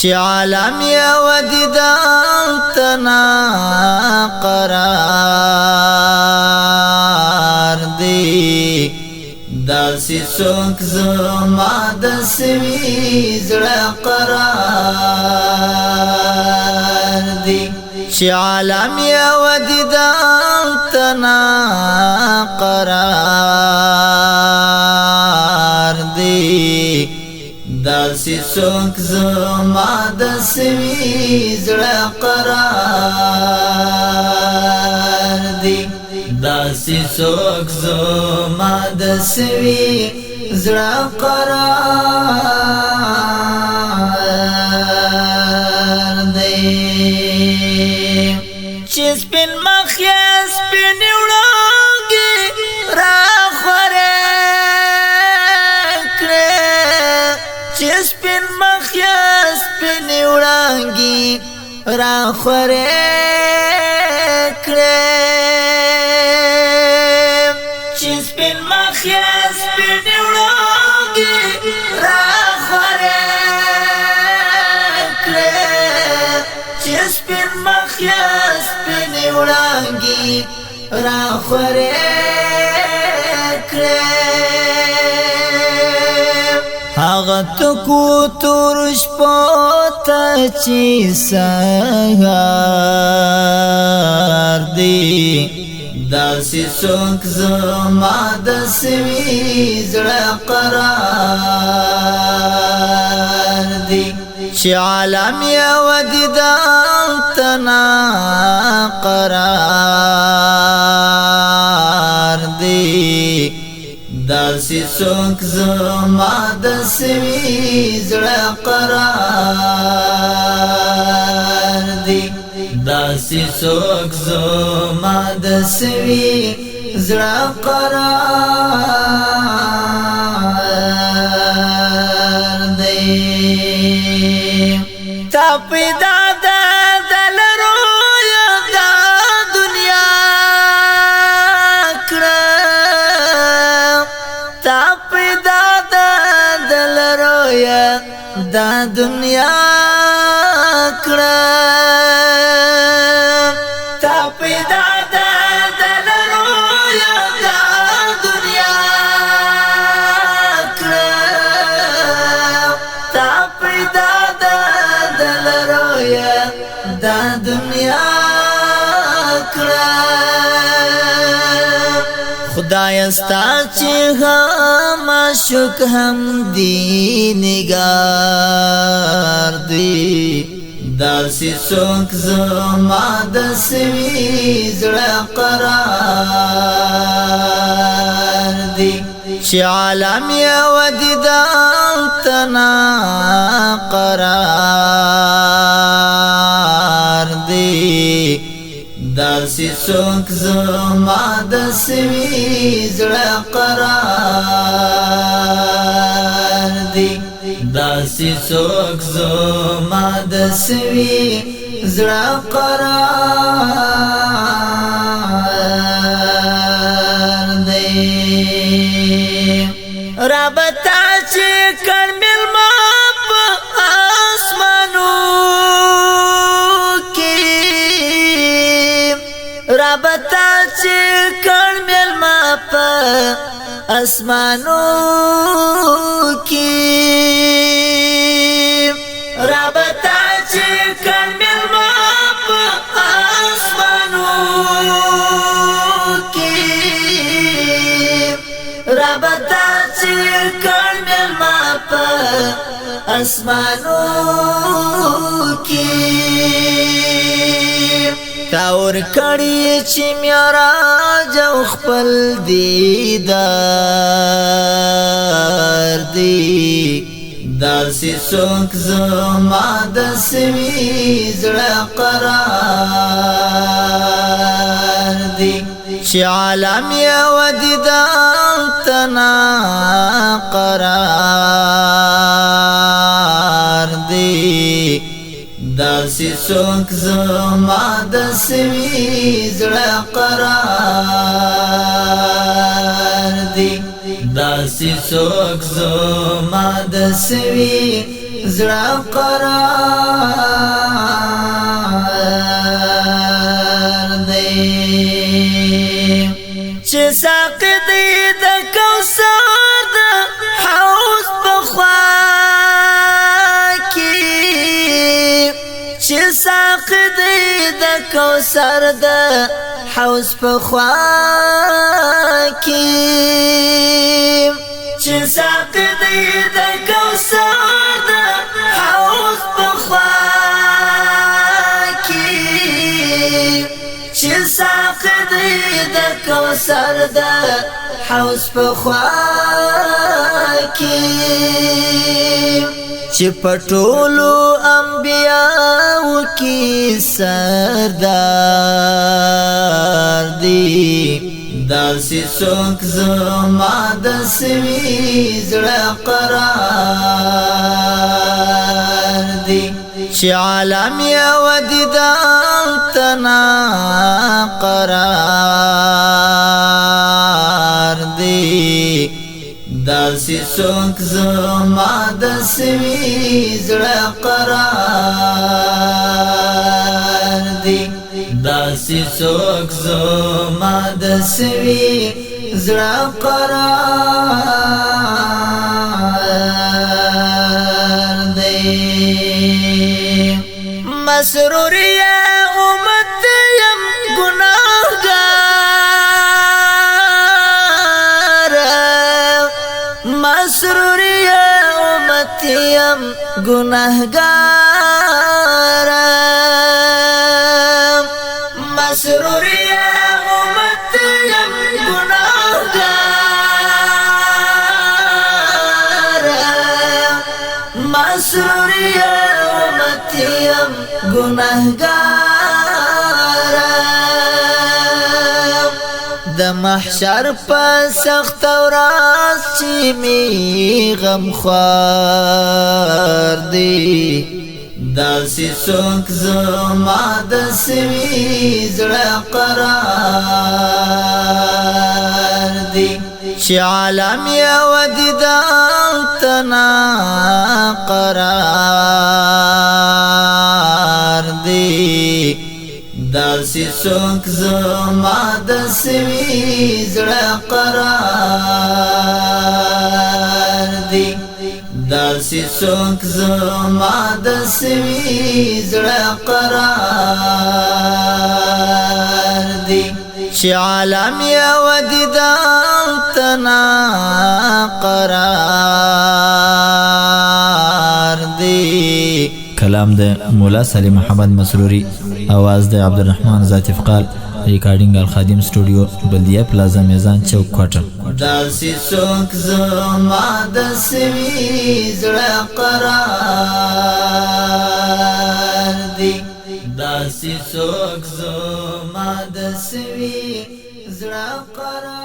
چې عالم یو دیدن تنا قرار دی داسې څوک زما د سوي زړه قرار دی چې عالم یو دیدن تنا قرار دی داسې څوک زما د سوي زړه قرار دی داسې څوک زما د سوي زړه قرار دی چې سپین مخ یې سپین وړانګې راخورې چې سپین مخ یا سپین وړانګې راخورې کړې چې سپین مخ یا سپین وړانګې راخورې کړې چې سپین مخ یا سپین وړانګې راخورې کړې هغه تکو تور شپوتا چې سهار دی داسې څوک زما د سوي زړه قرار دی چې عالم یو دیدن تنا قرار دی داسې څوک زما د سوي زړه قرار دی داسې څوک زما د سوي زړه قرار دی تا پیدا دا دنیا کړه تا پیدا دا دلرو یا دا دنیا کړه تا پیدا دا دلرو یا دا دنیا کړه خدای استا چې هم عاشق هم دی نگار دی داسې څوک زما د سوي زړه قرار دی چې عالم یو دیدن تنا قرار دی داسې څوک زما د سوي زړه قرار دی داسې څوک زما د سوي زړه قرار دی رب تا چې کړ مېلمه په اسمانو رب تا چې کړ مېلمه په اسمانو کې رب تا چې کړ مېلمه په اسمانو کې رب تا چې کړ مېلمه په اسمانو کې تاور کړي چې معراج او خپل دیدار دی داسې څوک زما د سوي زړه قرار دی چې عالم یو دیدن تنا قرار دی داسې څوک زما د سوي زړه قرار دی داسې څوک زما د سوي زړه قرار ساقي دی د کوثر د حوض په خوا کې چې ساقي دی د کوثر د حوض په خوا کې چې ساقي دی د کوثر د حوض په خوا کې چې پټولو انبیاء کی سردار دی داسې څوک زما د سوي زړه قرار دی چې عالم یو دیدن تنا قرار دی داسې څوک زما د سوي زړه قرار دی داسې څوک زما د سوي زړه قرار دی مسرور یا امت یم گناهگار مسرور یا امت یم گناهگار مسرور یا امت یم گناهگار مسرور یا امت یم گناهگار د محشر په سخت ورځ چې می غم خوار دی داسې څوک زما د سوي زړه قرار دی چې عالم یو دیدن تنا قرار دی داسې څوک زما د سوي زړه قرار دی داسې څوک زما د سوي زړه قرار دی چې عالم یو دیدن تنا قرار دی کلام د مولا سلیم محمد مسروري आवाज د عبدالرحمن ذات افقال ریکارډینګ الخادم سټوډیو بلدیه پلازا میزان چوک کوټه داسې څوک زما د سوي زړه قرار دی داسې څوک زما د سوي زړه قرار